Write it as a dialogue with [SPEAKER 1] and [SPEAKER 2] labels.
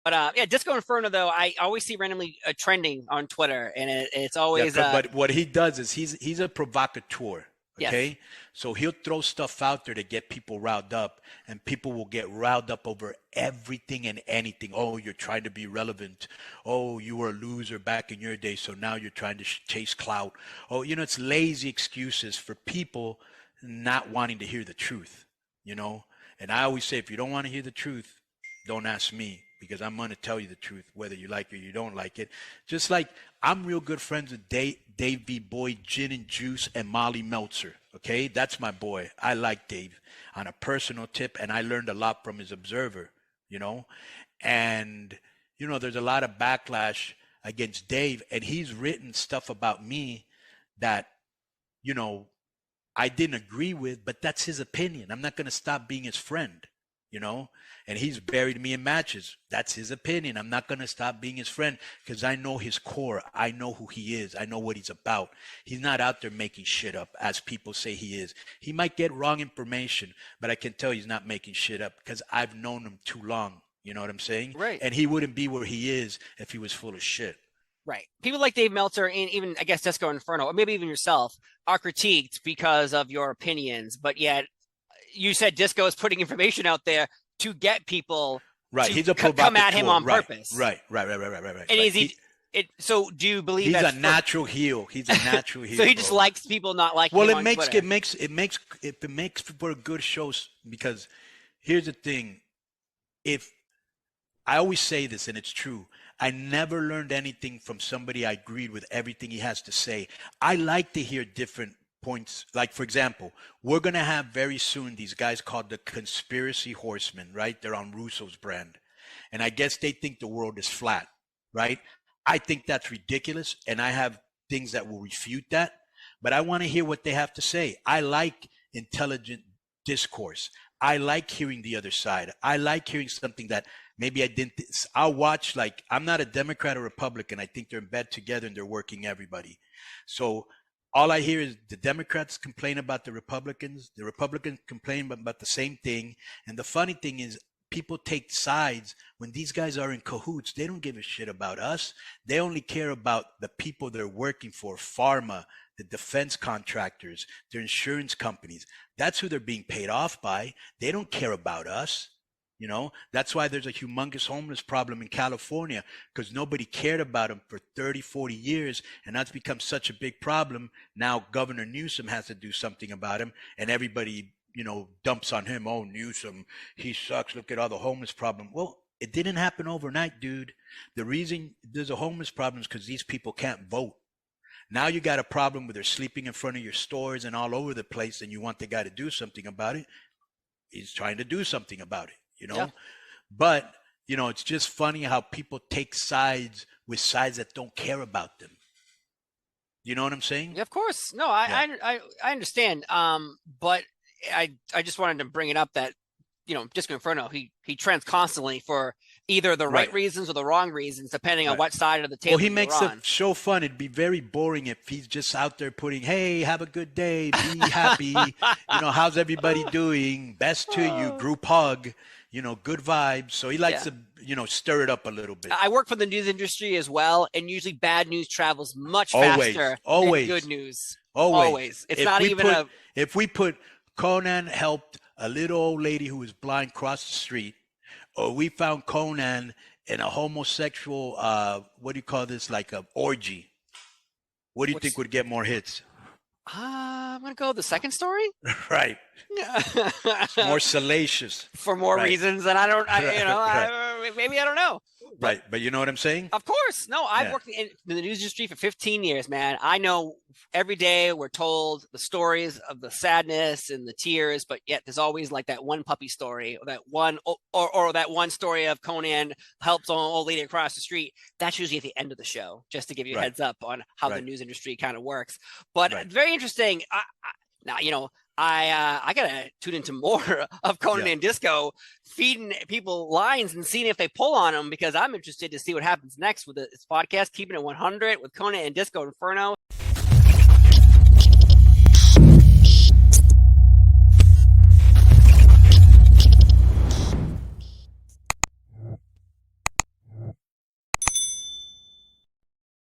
[SPEAKER 1] But yeah, Disco Inferno though, I always see randomly trending on Twitter, and it's
[SPEAKER 2] Yeah,
[SPEAKER 1] always
[SPEAKER 2] but what he does is he's a provocateur.
[SPEAKER 1] yes,
[SPEAKER 2] Okay, so he'll throw stuff out there to get people riled up, and people will get riled up over everything and anything. Oh, you're trying to be relevant. Oh, you were a loser back in your day, so now you're trying to chase clout. Oh, it's lazy excuses for people not wanting to hear the truth. You know, and I always say, if you don't want to hear the truth, don't ask me because I'm going to tell you the truth, whether you like it or you don't like it. Just like I'm real good friends with Dave V. Boyd, Gin and Juice, and Molly Meltzer. Okay, that's my boy. I like Dave on a personal tip, and I learned a lot from his Observer. You know, and there's a lot of backlash against Dave, and he's written stuff about me that you know I didn't agree with, but that's his opinion. I'm not going to stop being his friend, you know? And he's buried me in matches. That's his opinion. I'm not going to stop being his friend because I know his core. I know who he is. I know what he's about. He's not out there making shit up as people say he is. He might get wrong information, but I can tell he's not making shit up because I've known him too long. You know what I'm saying?
[SPEAKER 1] right.
[SPEAKER 2] And he wouldn't be where he is if he was full of shit.
[SPEAKER 1] Right. People like Dave Meltzer and even, I guess, Disco Inferno, or maybe even yourself, are critiqued because of your opinions. But yet, you said Disco is putting information out there to get people
[SPEAKER 2] Right.
[SPEAKER 1] to
[SPEAKER 2] He's a
[SPEAKER 1] come at him on
[SPEAKER 2] right,
[SPEAKER 1] purpose.
[SPEAKER 2] Right.
[SPEAKER 1] And is so do you believe
[SPEAKER 2] He's
[SPEAKER 1] that's
[SPEAKER 2] a natural heel. He's a natural heel.
[SPEAKER 1] so he just likes people not liking
[SPEAKER 2] Well,
[SPEAKER 1] him
[SPEAKER 2] it
[SPEAKER 1] on
[SPEAKER 2] makes
[SPEAKER 1] Twitter.
[SPEAKER 2] it makes for a good show because here's the thing. If I always say this, and it's true. I never learned anything from somebody I agreed with everything he has to say. I like to hear different points. Like, for example, we're going to have very soon these guys called the Conspiracy Horsemen, right? They're on Russo's brand. And I guess they think the world is flat, right? I think that's ridiculous. And I have things that will refute that. But I want to hear what they have to say. I like intelligent discourse. I like hearing the other side. I like hearing something that maybe I didn't. I'll watch, like, I'm not a Democrat or Republican. I think they're in bed together and they're working everybody. So all I hear is the Democrats complain about the Republicans complain about the same thing. And the funny thing is, people take sides when these guys are in cahoots. They don't give a shit about us. They only care about the people they're working for, pharma, the defense contractors, their insurance companies. That's who they're being paid off by. They don't care about us. You know, that's why there's a humongous homeless problem in California, because nobody cared about them for 30, 40 years. And that's become such a big problem. Now Governor Newsom has to do something about him, and everybody, dumps on him. Oh, Newsom, he sucks. Look at all the homeless problem. Well, it didn't happen overnight, dude. The reason there's a homeless problem is because these people can't vote. Now you got a problem where they're sleeping in front of your stores and all over the place, and you want the guy to do something about it. He's trying to do something about it.
[SPEAKER 1] Yeah.
[SPEAKER 2] But it's just funny how people take sides with sides that don't care about them. You know what I'm saying?
[SPEAKER 1] Yeah, of course. No, I understand. But I just wanted to bring it up that Disco Inferno, he trends constantly for either the right reasons or the wrong reasons, depending on what side of the table.
[SPEAKER 2] Well, he makes the
[SPEAKER 1] on.
[SPEAKER 2] show fun. It'd be very boring if he's just out there putting, "Hey, have a good day, be happy. How's everybody doing? Best to you, group hug." Good vibes. So he likes to, stir it up a little bit.
[SPEAKER 1] I work for the news industry as well, and usually bad news travels much faster than good news. Always. It's not even
[SPEAKER 2] If we put Konnan helped a little old lady who was blind cross the street, or we found Konnan in a homosexual, what do you call this, like a orgy, what do you think would get more hits?
[SPEAKER 1] I'm going to go with the second story.
[SPEAKER 2] Right. It's more salacious.
[SPEAKER 1] For more reasons than maybe I don't know.
[SPEAKER 2] Right. But you know what I'm saying?
[SPEAKER 1] Of course. No, I've worked in the news industry for 15 years, man. I know every day we're told the stories of the sadness and the tears, but yet there's always like that one puppy story, or that one or that one story of Konnan helps an old lady across the street. That's usually at the end of the show, just to give you a heads up on how the news industry kind of works. But very interesting. I gotta tune into more of Konnan and Disco, feeding people lines and seeing if they pull on them, because I'm interested to see what happens next with this podcast, keeping it 100 with Konnan and Disco Inferno.